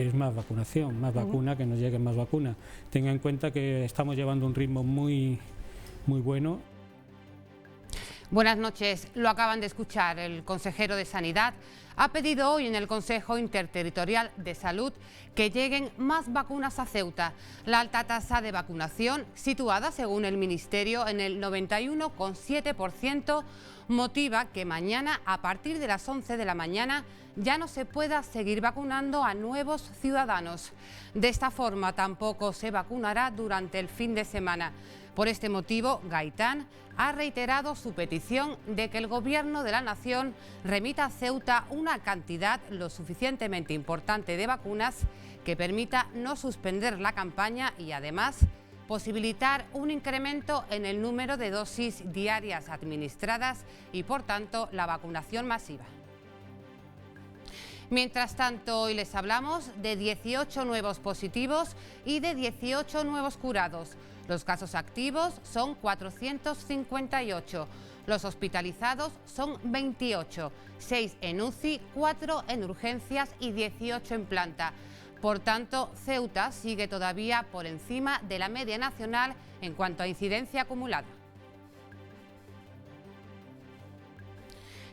es más vacunación, más vacuna, que nos lleguen más vacunas. Tenga en cuenta que estamos llevando un ritmo muy bueno. Buenas noches. Lo acaban de escuchar. El consejero de Sanidad ha pedido hoy en el Consejo Interterritorial de Salud que lleguen más vacunas a Ceuta. La alta tasa de vacunación, situada según el Ministerio en el 91,7%, motiva que mañana, a partir de las 11 de la mañana, ya no se pueda seguir vacunando a nuevos ciudadanos. De esta forma, tampoco se vacunará durante el fin de semana. Por este motivo, Gaitán ha reiterado su petición de que el Gobierno de la Nación remita a Ceuta una cantidad lo suficientemente importante de vacunas que permita no suspender la campaña y además posibilitar un incremento en el número de dosis diarias administradas y, por tanto, la vacunación masiva. Mientras tanto, hoy les hablamos de 18 nuevos positivos y de 18 nuevos curados. Los casos activos son 458, los hospitalizados son 28, 6 en UCI, 4 en urgencias y 18 en planta. Por tanto, Ceuta sigue todavía por encima de la media nacional en cuanto a incidencia acumulada.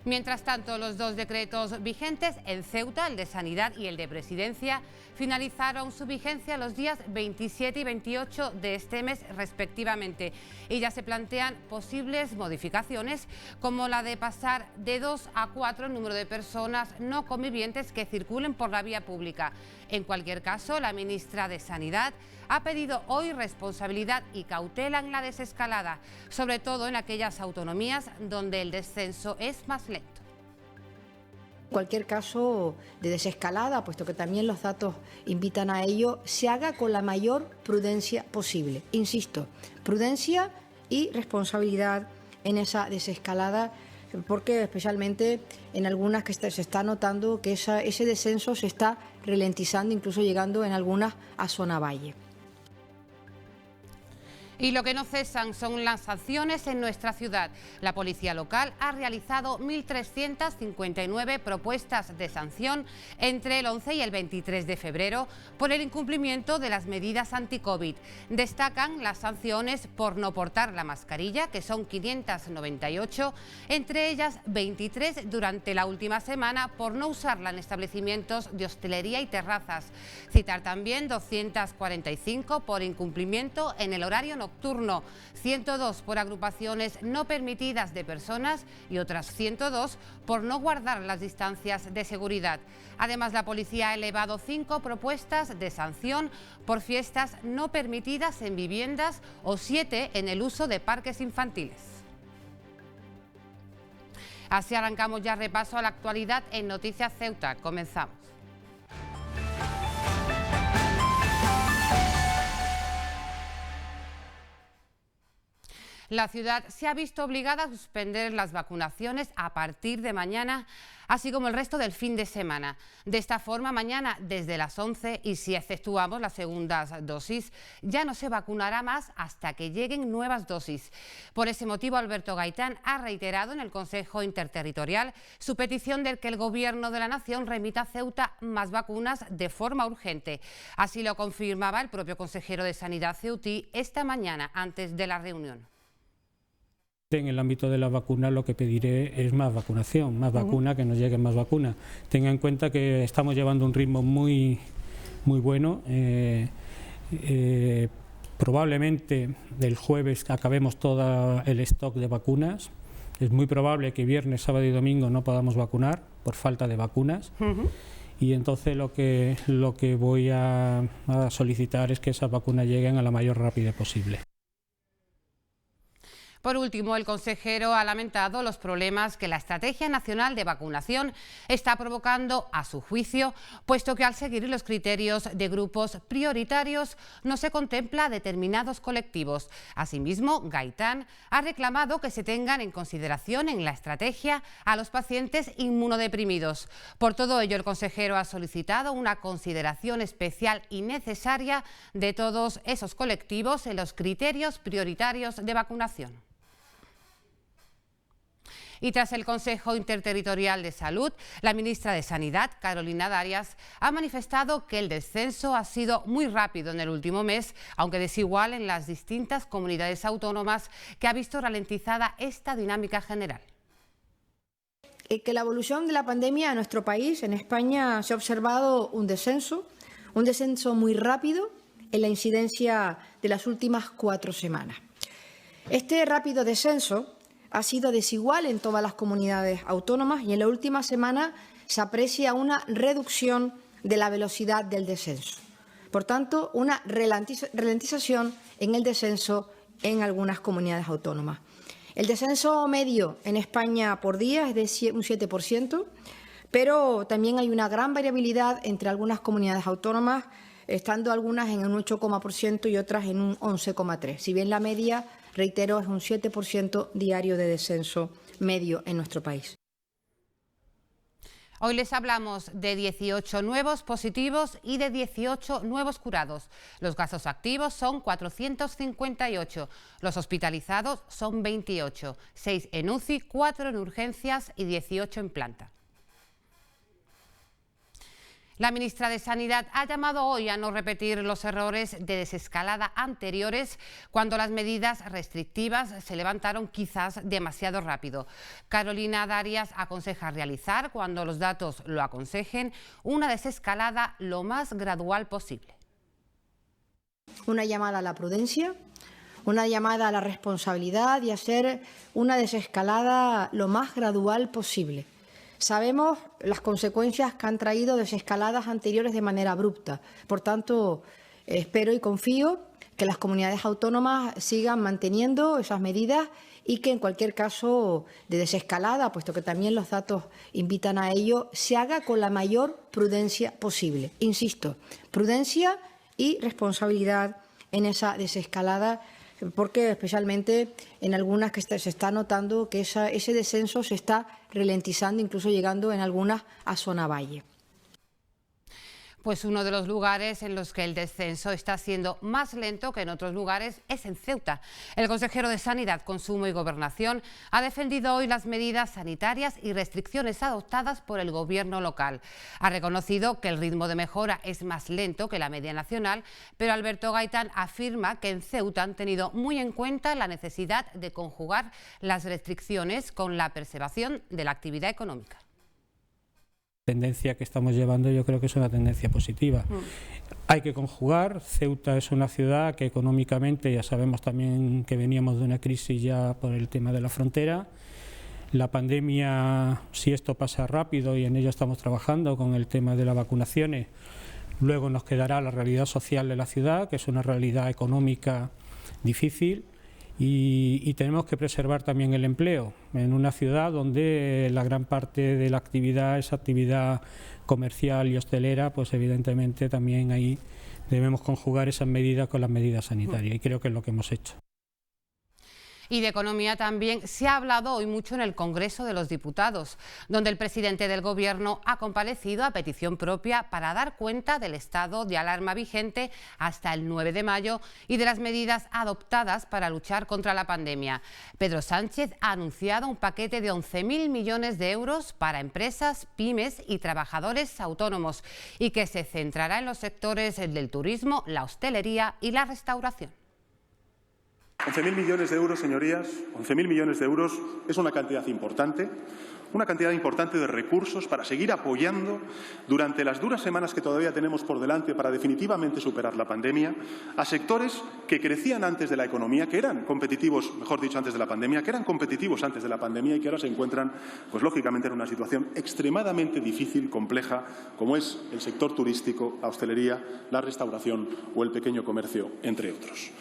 Mientras tanto, los dos decretos vigentes en Ceuta, el de Sanidad y el de Presidencia, finalizaron su vigencia los días 27 y 28 de este mes respectivamente y ya se plantean posibles modificaciones como la de pasar de 2 a 4 el número de personas no convivientes que circulen por la vía pública. En cualquier caso, la ministra de Sanidad ha pedido hoy responsabilidad y cautela en la desescalada, sobre todo en aquellas autonomías donde el descenso es más lento. En cualquier caso de desescalada, puesto que también los datos invitan a ello, se haga con la mayor prudencia posible. Insisto, prudencia y responsabilidad en esa desescalada, porque especialmente en algunas que se está notando que ese descenso se está ralentizando, incluso llegando en algunas a zona valle. Y lo que no cesan son las sanciones en nuestra ciudad. La policía local ha realizado 1.359 propuestas de sanción entre el 11 y el 23 de febrero por el incumplimiento de las medidas anti-COVID. Destacan las sanciones por no portar la mascarilla, que son 598, entre ellas 23 durante la última semana por no usarla en establecimientos de hostelería y terrazas. Citar también 245 por incumplimiento en el horario nocturno, 102 por agrupaciones no permitidas de personas y otras 102 por no guardar las distancias de seguridad. Además, la policía ha elevado 5 propuestas de sanción por fiestas no permitidas en viviendas o 7 en el uso de parques infantiles. Así arrancamos ya repaso a la actualidad en Noticias Ceuta. Comenzamos. La ciudad se ha visto obligada a suspender las vacunaciones a partir de mañana, así como el resto del fin de semana. De esta forma, mañana desde las 11, y si efectuamos las segundas dosis, ya no se vacunará más hasta que lleguen nuevas dosis. Por ese motivo, Alberto Gaitán ha reiterado en el Consejo Interterritorial su petición de que el Gobierno de la Nación remita a Ceuta más vacunas de forma urgente. Así lo confirmaba el propio consejero de Sanidad ceutí esta mañana antes de la reunión. En el ámbito de la vacuna lo que pediré es más vacunación, más vacuna, que nos lleguen más vacunas. Tenga en cuenta que estamos llevando un ritmo muy bueno. Probablemente el jueves acabemos todo el stock de vacunas. Es muy probable que viernes, sábado y domingo no podamos vacunar por falta de vacunas. Y entonces lo que voy a solicitar es que esas vacunas lleguen a la mayor rapidez posible. Por último, el consejero ha lamentado los problemas que la Estrategia Nacional de Vacunación está provocando, a su juicio, puesto que al seguir los criterios de grupos prioritarios no se contempla a determinados colectivos. Asimismo, Gaitán ha reclamado que se tengan en consideración en la estrategia a los pacientes inmunodeprimidos. Por todo ello, el consejero ha solicitado una consideración especial y necesaria de todos esos colectivos en los criterios prioritarios de vacunación. Y tras el Consejo Interterritorial de Salud, la ministra de Sanidad, Carolina Darias, ha manifestado que el descenso ha sido muy rápido en el último mes, aunque desigual en las distintas comunidades autónomas, que ha visto ralentizada esta dinámica general. Que la evolución de la pandemia en nuestro país, en España, se ha observado un descenso muy rápido en la incidencia de las últimas 4 semanas. Este rápido descenso ha sido desigual en todas las comunidades autónomas y en la última semana se aprecia una reducción de la velocidad del descenso. Por tanto, una ralentización en el descenso en algunas comunidades autónomas. El descenso medio en España por día es de un 7%, pero también hay una gran variabilidad entre algunas comunidades autónomas, estando algunas en un 8% y otras en un 11,3%. Si bien la media, reitero, es un 7% diario de descenso medio en nuestro país. Hoy les hablamos de 18 nuevos positivos y de 18 nuevos curados. Los casos activos son 458, los hospitalizados son 28, 6 en UCI, 4 en urgencias y 18 en planta. La ministra de Sanidad ha llamado hoy a no repetir los errores de desescalada anteriores cuando las medidas restrictivas se levantaron quizás demasiado rápido. Carolina Darias aconseja realizar, cuando los datos lo aconsejen, una desescalada lo más gradual posible. Una llamada a la prudencia, una llamada a la responsabilidad y hacer una desescalada lo más gradual posible. Sabemos las consecuencias que han traído desescaladas anteriores de manera abrupta. Por tanto, espero y confío que las comunidades autónomas sigan manteniendo esas medidas y que en cualquier caso de desescalada, puesto que también los datos invitan a ello, se haga con la mayor prudencia posible. Insisto, prudencia y responsabilidad en esa desescalada, porque especialmente en algunas que se está notando que ese descenso se está ralentizando, incluso llegando en algunas a zona valle. Pues uno de los lugares en los que el descenso está siendo más lento que en otros lugares es en Ceuta. El consejero de Sanidad, Consumo y Gobernación ha defendido hoy las medidas sanitarias y restricciones adoptadas por el gobierno local. Ha reconocido que el ritmo de mejora es más lento que la media nacional, pero Alberto Gaitán afirma que en Ceuta han tenido muy en cuenta la necesidad de conjugar las restricciones con la preservación de la actividad económica. Tendencia que estamos llevando, yo creo que es una tendencia positiva. Hay que conjugar. Ceuta es una ciudad que económicamente, ya sabemos también que veníamos de una crisis ya por el tema de la frontera. La pandemia, si esto pasa rápido, y en ello estamos trabajando con el tema de las vacunaciones, luego nos quedará la realidad social de la ciudad, que es una realidad económica difícil. Y tenemos que preservar también el empleo en una ciudad donde la gran parte de la actividad es actividad comercial y hostelera, pues evidentemente también ahí debemos conjugar esas medidas con las medidas sanitarias y creo que es lo que hemos hecho. Y de economía también se ha hablado hoy mucho en el Congreso de los Diputados, donde el presidente del Gobierno ha comparecido a petición propia para dar cuenta del estado de alarma vigente hasta el 9 de mayo y de las medidas adoptadas para luchar contra la pandemia. Pedro Sánchez ha anunciado un paquete de 11.000 millones de euros para empresas, pymes y trabajadores autónomos y que se centrará en los sectores del turismo, la hostelería y la restauración. 11.000 millones de euros, señorías, 11.000 millones de euros es una cantidad importante de recursos para seguir apoyando durante las duras semanas que todavía tenemos por delante para definitivamente superar la pandemia a sectores que crecían antes de la economía, que eran competitivos, mejor dicho, antes de la pandemia, que eran competitivos antes de la pandemia y que ahora se encuentran, pues lógicamente, en una situación extremadamente difícil, compleja, como es el sector turístico, la hostelería, la restauración o el pequeño comercio, entre otros.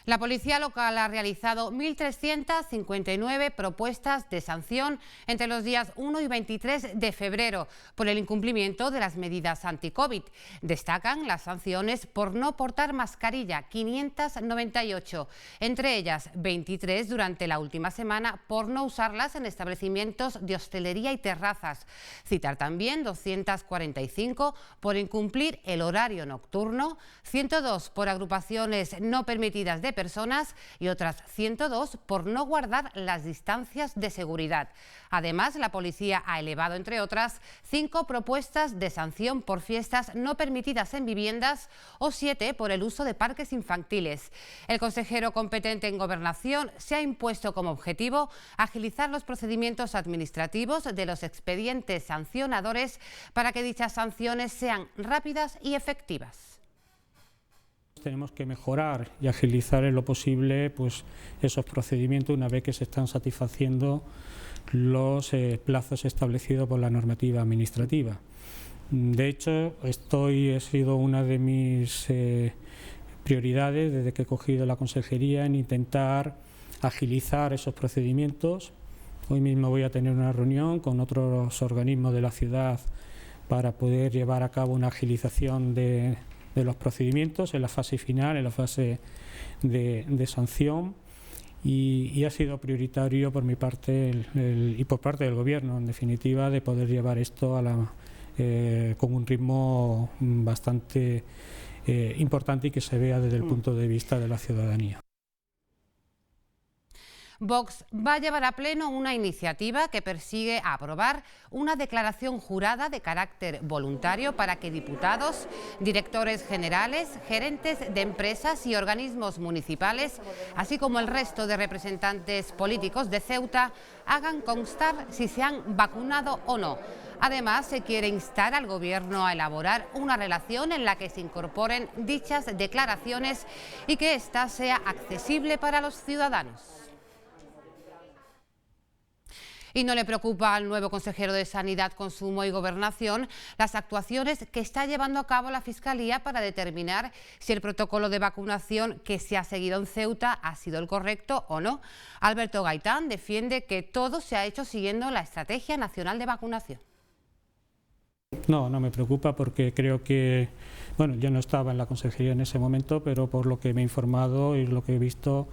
La policía local ha realizado 1.359 propuestas de sanción entre los días 1 y 23 de febrero por el incumplimiento de las medidas anti-COVID. Destacan las sanciones por no portar mascarilla, 598, entre ellas 23 durante la última semana por no usarlas en establecimientos de hostelería y terrazas. Citar también 245 por incumplir el horario nocturno, 102 por agrupaciones no permitidas de personas y otras 102 por no guardar las distancias de seguridad. Además, la policía ha elevado, entre otras, 5 propuestas de sanción por fiestas no permitidas en viviendas o 7 por el uso de parques infantiles. El consejero competente en Gobernación se ha impuesto como objetivo agilizar los procedimientos administrativos de los expedientes sancionadores para que dichas sanciones sean rápidas y efectivas. Tenemos que mejorar y agilizar en lo posible pues, esos procedimientos una vez que se están satisfaciendo los plazos establecidos por la normativa administrativa. De hecho, ha sido una de mis prioridades desde que he cogido la consejería en intentar agilizar esos procedimientos. Hoy mismo voy a tener una reunión con otros organismos de la ciudad para poder llevar a cabo una agilización de los procedimientos en la fase final, en la fase de sanción, y ha sido prioritario por mi parte y por parte del Gobierno, en definitiva, de poder llevar esto con un ritmo bastante importante y que se vea desde el punto de vista de la ciudadanía. Vox va a llevar a pleno una iniciativa que persigue aprobar una declaración jurada de carácter voluntario para que diputados, directores generales, gerentes de empresas y organismos municipales, así como el resto de representantes políticos de Ceuta, hagan constar si se han vacunado o no. Además, se quiere instar al Gobierno a elaborar una relación en la que se incorporen dichas declaraciones y que ésta sea accesible para los ciudadanos. Y no le preocupa al nuevo consejero de Sanidad, Consumo y Gobernación las actuaciones que está llevando a cabo la Fiscalía para determinar si el protocolo de vacunación que se ha seguido en Ceuta ha sido el correcto o no. Alberto Gaitán defiende que todo se ha hecho siguiendo la Estrategia Nacional de Vacunación. No me preocupa porque creo que, bueno, yo no estaba en la consejería en ese momento, pero por lo que me he informado y lo que he visto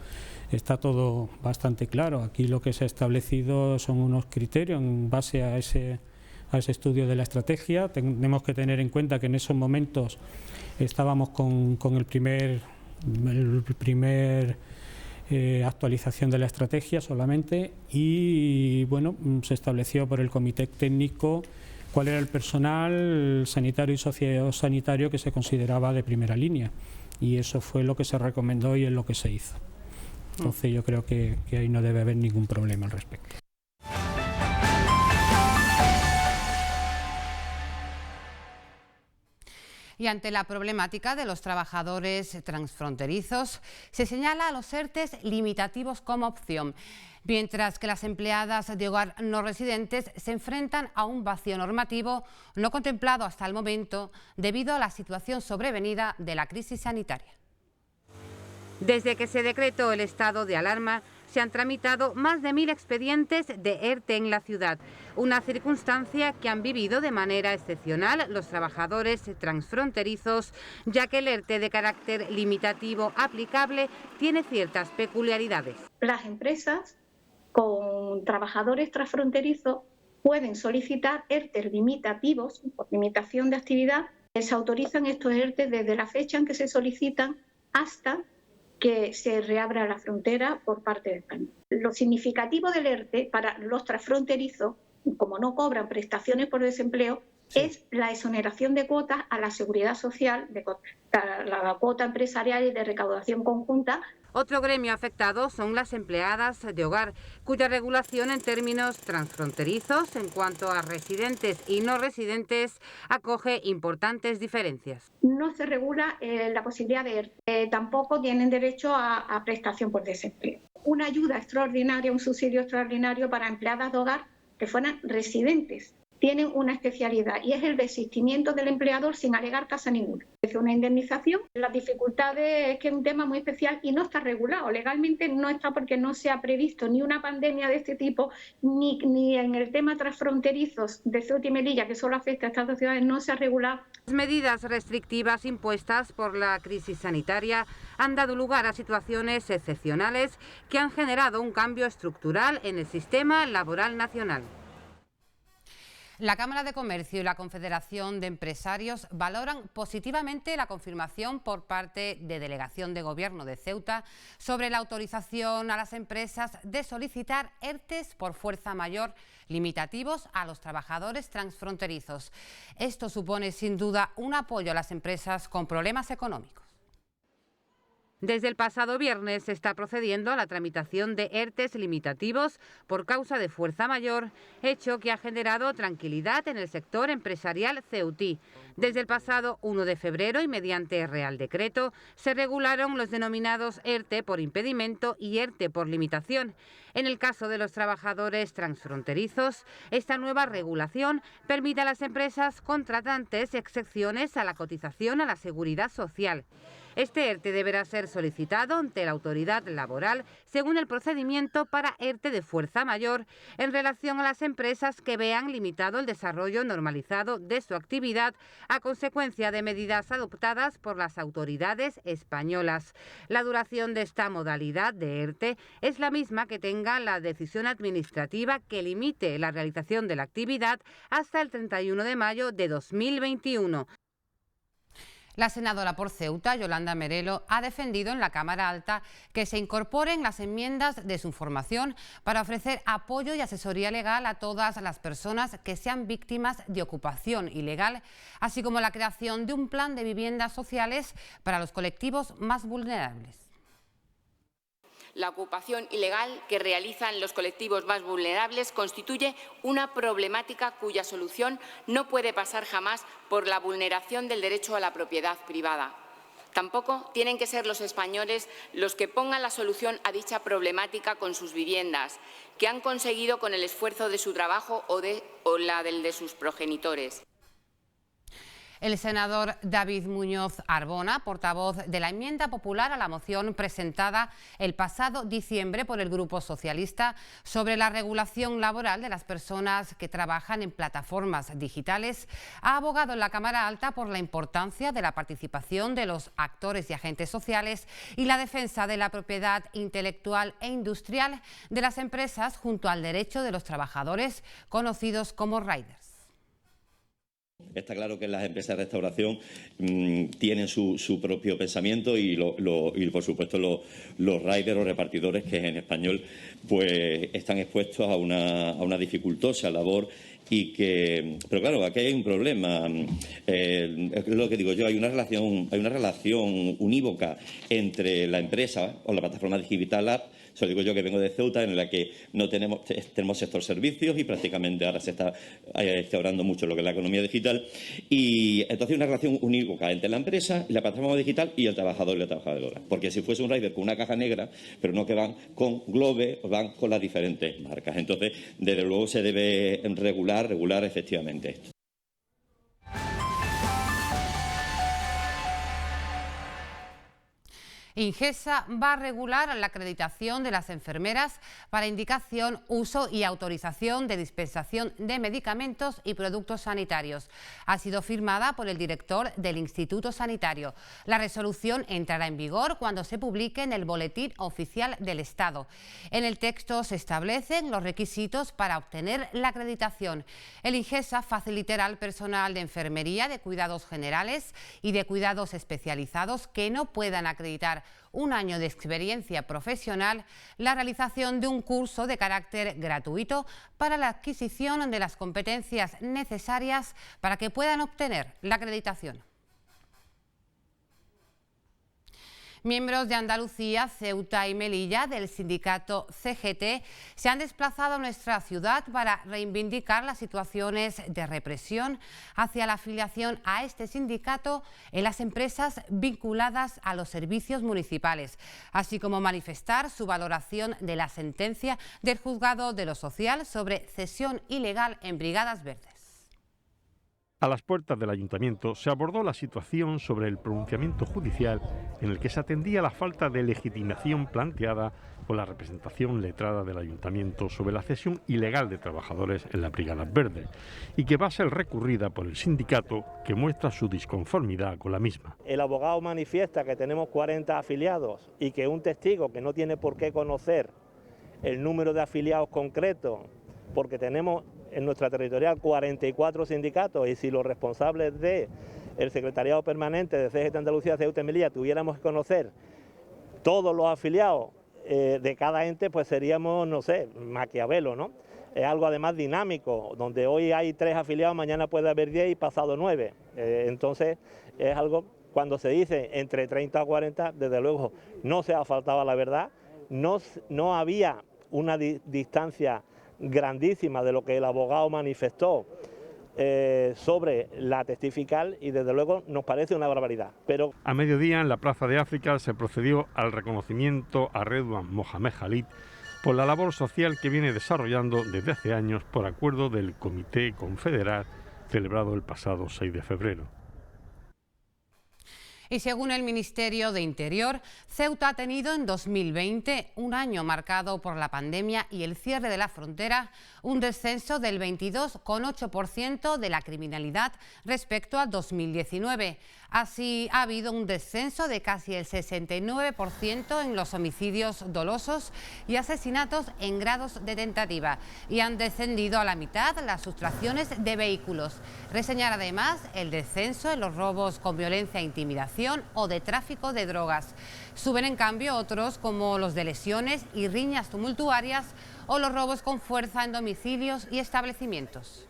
está todo bastante claro. Aquí lo que se ha establecido son unos criterios en base a ese estudio de la estrategia. Tenemos que tener en cuenta que en esos momentos estábamos con el primer actualización de la estrategia solamente y bueno, se estableció por el comité técnico cuál era el personal sanitario y sociosanitario que se consideraba de primera línea, y eso fue lo que se recomendó y es lo que se hizo. Entonces yo creo que ahí no debe haber ningún problema al respecto. Y ante la problemática de los trabajadores transfronterizos, se señala a los ERTEs limitativos como opción, mientras que las empleadas de hogar no residentes se enfrentan a un vacío normativo no contemplado hasta el momento debido a la situación sobrevenida de la crisis sanitaria. Desde que se decretó el estado de alarma, se han tramitado más de 1000 expedientes de ERTE en la ciudad, una circunstancia que han vivido de manera excepcional los trabajadores transfronterizos, ya que el ERTE de carácter limitativo aplicable tiene ciertas peculiaridades. Las empresas con trabajadores transfronterizos pueden solicitar ERTE limitativos por limitación de actividad. Se autorizan estos ERTE desde la fecha en que se solicitan hasta que se reabra la frontera por parte de España. Lo significativo del ERTE para los transfronterizos, como no cobran prestaciones por desempleo, es la exoneración de cuotas a la seguridad social, la cuota empresarial y de recaudación conjunta. Otro gremio afectado son las empleadas de hogar, cuya regulación en términos transfronterizos, en cuanto a residentes y no residentes, acoge importantes diferencias. No se regula la posibilidad de ERTE, tampoco tienen derecho a prestación por desempleo. Una ayuda extraordinaria, un subsidio extraordinario para empleadas de hogar que fueran residentes tienen una especialidad y es el desistimiento del empleador sin alegar tasa ninguna. Es una indemnización. Las dificultades es que es un tema muy especial y no está regulado. Legalmente no está porque no se ha previsto ni una pandemia de este tipo, ni en el tema transfronterizos de Ceuta y Melilla, que solo afecta a estas dos ciudades, no se ha regulado. Las medidas restrictivas impuestas por la crisis sanitaria han dado lugar a situaciones excepcionales que han generado un cambio estructural en el sistema laboral nacional. La Cámara de Comercio y la Confederación de Empresarios valoran positivamente la confirmación por parte de Delegación de Gobierno de Ceuta sobre la autorización a las empresas de solicitar ERTEs por fuerza mayor limitativos a los trabajadores transfronterizos. Esto supone sin duda un apoyo a las empresas con problemas económicos. Desde el pasado viernes se está procediendo a la tramitación de ERTEs limitativos por causa de fuerza mayor, hecho que ha generado tranquilidad en el sector empresarial ceutí. Desde el pasado 1 de febrero y mediante Real Decreto se regularon los denominados ERTE por impedimento y ERTE por limitación. En el caso de los trabajadores transfronterizos, esta nueva regulación permite a las empresas contratantes excepciones a la cotización a la seguridad social. Este ERTE deberá ser solicitado ante la autoridad laboral según el procedimiento para ERTE de fuerza mayor en relación a las empresas que vean limitado el desarrollo normalizado de su actividad a consecuencia de medidas adoptadas por las autoridades españolas. La duración de esta modalidad de ERTE es la misma que tenga la decisión administrativa que limite la realización de la actividad hasta el 31 de mayo de 2021. La senadora por Ceuta, Yolanda Merelo, ha defendido en la Cámara Alta que se incorporen las enmiendas de su formación para ofrecer apoyo y asesoría legal a todas las personas que sean víctimas de ocupación ilegal, así como la creación de un plan de viviendas sociales para los colectivos más vulnerables. La ocupación ilegal que realizan los colectivos más vulnerables constituye una problemática cuya solución no puede pasar jamás por la vulneración del derecho a la propiedad privada. Tampoco tienen que ser los españoles los que pongan la solución a dicha problemática con sus viviendas, que han conseguido con el esfuerzo de su trabajo o la del de sus progenitores. El senador David Muñoz Arbona, portavoz de la enmienda popular a la moción presentada el pasado diciembre por el Grupo Socialista sobre la regulación laboral de las personas que trabajan en plataformas digitales, ha abogado en la Cámara Alta por la importancia de la participación de los actores y agentes sociales y la defensa de la propiedad intelectual e industrial de las empresas junto al derecho de los trabajadores conocidos como riders. Está claro que las empresas de restauración tienen su propio pensamiento y por supuesto los riders o repartidores, que en español pues están expuestos a una dificultosa labor pero claro, aquí hay un problema, es lo que digo yo, hay una relación unívoca entre la empresa o la plataforma digital app. Eso digo yo, que vengo de Ceuta, en la que no tenemos sector servicios y prácticamente ahora se está instaurando mucho lo que es la economía digital. Y entonces hay una relación unívoca entre la empresa y la plataforma digital y el trabajador y la trabajadora. Porque si fuese un rider con una caja negra, pero no que van con Globe, van con las diferentes marcas. Entonces, desde luego se debe regular efectivamente esto. Ingesa va a regular la acreditación de las enfermeras para indicación, uso y autorización de dispensación de medicamentos y productos sanitarios. Ha sido firmada por el director del Instituto Sanitario. La resolución entrará en vigor cuando se publique en el Boletín Oficial del Estado. En el texto se establecen los requisitos para obtener la acreditación. El Ingesa facilitará al personal de enfermería, de cuidados generales y de cuidados especializados que no puedan acreditar un año de experiencia profesional, la realización de un curso de carácter gratuito para la adquisición de las competencias necesarias para que puedan obtener la acreditación. Miembros de Andalucía, Ceuta y Melilla del sindicato CGT se han desplazado a nuestra ciudad para reivindicar las situaciones de represión hacia la afiliación a este sindicato en las empresas vinculadas a los servicios municipales, así como manifestar su valoración de la sentencia del Juzgado de lo Social sobre cesión ilegal en Brigadas Verdes. A las puertas del Ayuntamiento se abordó la situación sobre el pronunciamiento judicial en el que se atendía la falta de legitimación planteada por la representación letrada del Ayuntamiento sobre la cesión ilegal de trabajadores en las Brigadas Verdes y que va a ser recurrida por el sindicato, que muestra su disconformidad con la misma. El abogado manifiesta que tenemos 40 afiliados y que un testigo que no tiene por qué conocer el número de afiliados concreto, porque tenemos en nuestra territorial 44 sindicatos, y si los responsables del secretariado permanente de CGT Andalucía, Ceuta y Melilla tuviéramos que conocer todos los afiliados de cada ente, pues seríamos, no sé, Maquiavelo, ¿no? Es algo además dinámico, donde hoy hay 3 afiliados, mañana puede haber 10 y pasado 9. Entonces es algo, cuando se dice entre 30 o 40, desde luego no se ha faltado a la verdad, no había una distancia grandísima de lo que el abogado manifestó sobre la testifical, y desde luego nos parece una barbaridad. Pero a mediodía, en la Plaza de África, se procedió al reconocimiento a Redouan Mohamed Khalid por la labor social que viene desarrollando desde hace años por acuerdo del Comité Confederal celebrado el pasado 6 de febrero. Y según el Ministerio de Interior, Ceuta ha tenido en 2020, un año marcado por la pandemia y el cierre de la frontera, un descenso del 22,8% de la criminalidad respecto a 2019. Así, ha habido un descenso de casi el 69% en los homicidios dolosos y asesinatos en grados de tentativa, y han descendido a la mitad las sustracciones de vehículos. Reseñar además el descenso en los robos con violencia e intimidación o de tráfico de drogas. Suben en cambio otros como los de lesiones y riñas tumultuarias o los robos con fuerza en domicilios y establecimientos.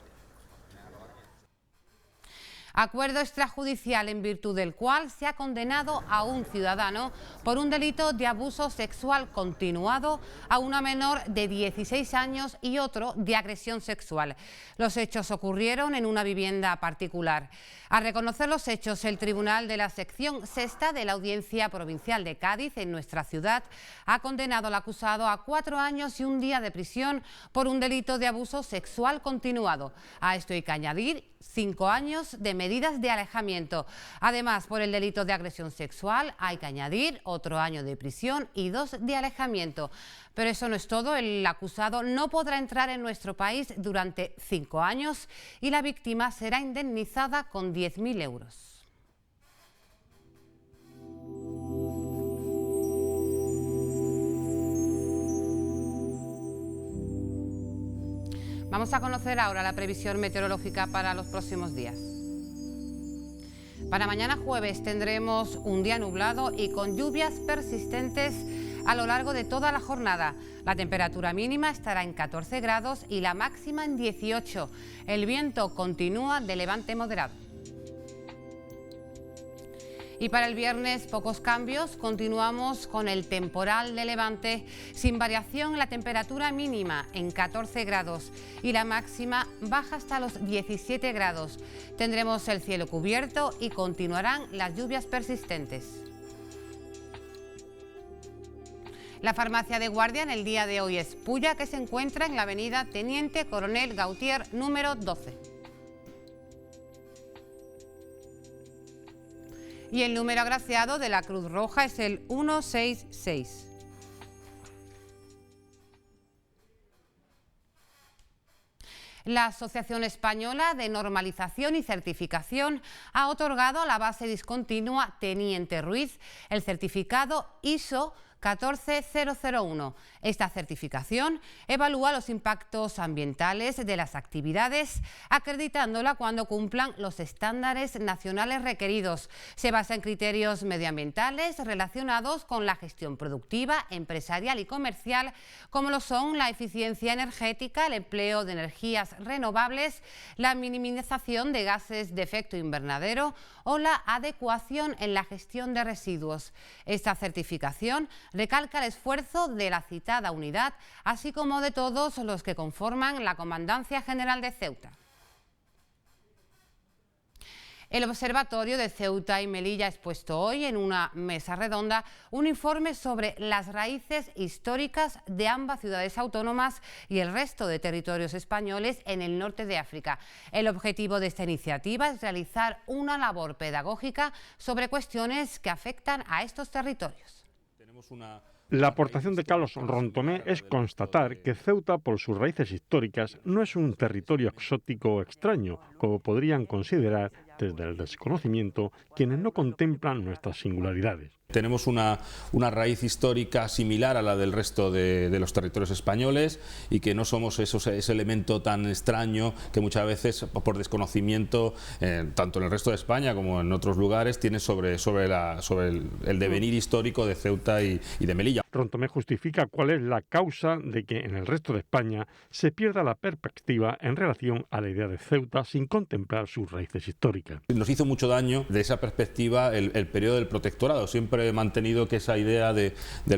Acuerdo extrajudicial en virtud del cual se ha condenado a un ciudadano por un delito de abuso sexual continuado a una menor de 16 años y otro de agresión sexual. Los hechos ocurrieron en una vivienda particular. Al reconocer los hechos, el Tribunal de la Sección Sexta de la Audiencia Provincial de Cádiz, en nuestra ciudad, ha condenado al acusado a 4 años y 1 día de prisión por un delito de abuso sexual continuado. A esto hay que añadir 5 años de medidas de alejamiento. Además, por el delito de agresión sexual hay que añadir otro año de prisión y 2 de alejamiento. Pero eso no es todo. El acusado no podrá entrar en nuestro país durante 5 años y la víctima será indemnizada con 10.000 euros. Vamos a conocer ahora la previsión meteorológica para los próximos días. Para mañana jueves tendremos un día nublado y con lluvias persistentes a lo largo de toda la jornada. La temperatura mínima estará en 14 grados y la máxima en 18. El viento continúa de levante moderado. Y para el viernes, pocos cambios. Continuamos con el temporal de levante, sin variación. La temperatura mínima en 14 grados y la máxima baja hasta los 17 grados. Tendremos el cielo cubierto y continuarán las lluvias persistentes. La farmacia de guardia en el día de hoy es Pulla, que se encuentra en la avenida Teniente Coronel Gautier, número 12. Y el número agraciado de la Cruz Roja es el 166. La Asociación Española de Normalización y Certificación ha otorgado a la base discontinua Teniente Ruiz el certificado ISO 14001. Esta certificación evalúa los impactos ambientales de las actividades, acreditándola cuando cumplan los estándares nacionales requeridos. Se basa en criterios medioambientales relacionados con la gestión productiva, empresarial y comercial, como lo son la eficiencia energética, el empleo de energías renovables, la minimización de gases de efecto invernadero o la adecuación en la gestión de residuos. Esta certificación recalca el esfuerzo de la citada unidad, así como de todos los que conforman la Comandancia General de Ceuta. El Observatorio de Ceuta y Melilla ha expuesto hoy en una mesa redonda un informe sobre las raíces históricas de ambas ciudades autónomas y el resto de territorios españoles en el norte de África. El objetivo de esta iniciativa es realizar una labor pedagógica sobre cuestiones que afectan a estos territorios. La aportación de Carlos Rontomé es constatar que Ceuta, por sus raíces históricas, no es un territorio exótico o extraño, como podrían considerar desde el desconocimiento quienes no contemplan nuestras singularidades. Tenemos una raíz histórica similar a la del resto de los territorios españoles y que no somos ese elemento tan extraño que muchas veces por desconocimiento, tanto en el resto de España como en otros lugares, tiene sobre el devenir histórico de Ceuta y de Melilla. Rontomé justifica cuál es la causa de que en el resto de España se pierda la perspectiva en relación a la idea de Ceuta sin contemplar sus raíces históricas. Nos hizo mucho daño de esa perspectiva el periodo del protectorado. Siempre he mantenido que esa idea del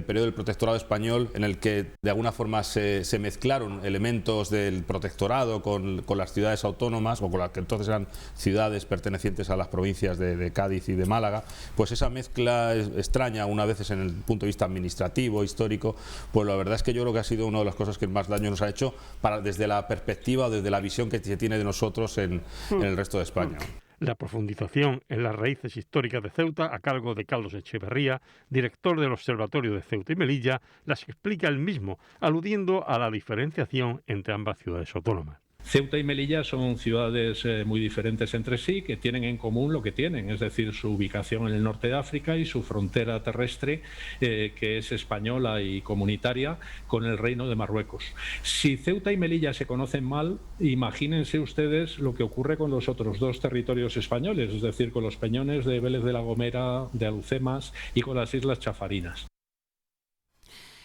periodo del protectorado español, en el que de alguna forma se mezclaron elementos del protectorado con las ciudades autónomas, o con las que entonces eran ciudades pertenecientes a las provincias de Cádiz y de Málaga, pues esa mezcla extraña, una veces en el punto de vista administrativo, histórico, pues la verdad es que yo creo que ha sido una de las cosas que más daño nos ha hecho desde la perspectiva, desde la visión que se tiene de nosotros en el resto de España. La profundización en las raíces históricas de Ceuta, a cargo de Carlos Echeverría, director del Observatorio de Ceuta y Melilla, las explica él mismo, aludiendo a la diferenciación entre ambas ciudades autónomas. Ceuta y Melilla son ciudades muy diferentes entre sí, que tienen en común lo que tienen, es decir, su ubicación en el norte de África y su frontera terrestre, que es española y comunitaria, con el Reino de Marruecos. Si Ceuta y Melilla se conocen mal, imagínense ustedes lo que ocurre con los otros dos territorios españoles, es decir, con los peñones de Vélez de la Gomera, de Alhucemas y con las Islas Chafarinas.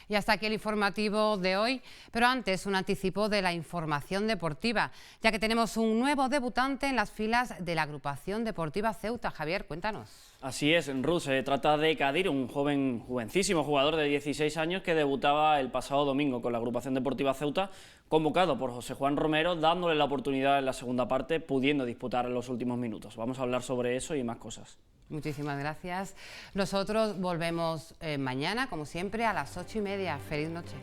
Y hasta aquí el informativo de hoy, pero antes un anticipo de la información deportiva, ya que tenemos un nuevo debutante en las filas de la agrupación deportiva Ceuta. Javier, cuéntanos. Así es, Ruth, se trata de Kadir, un jovencísimo jugador de 16 años que debutaba el pasado domingo con la agrupación deportiva Ceuta, convocado por José Juan Romero, dándole la oportunidad en la segunda parte, pudiendo disputar los últimos minutos. Vamos a hablar sobre eso y más cosas. Muchísimas gracias. Nosotros volvemos mañana, como siempre, a las 8:30. Feliz noche.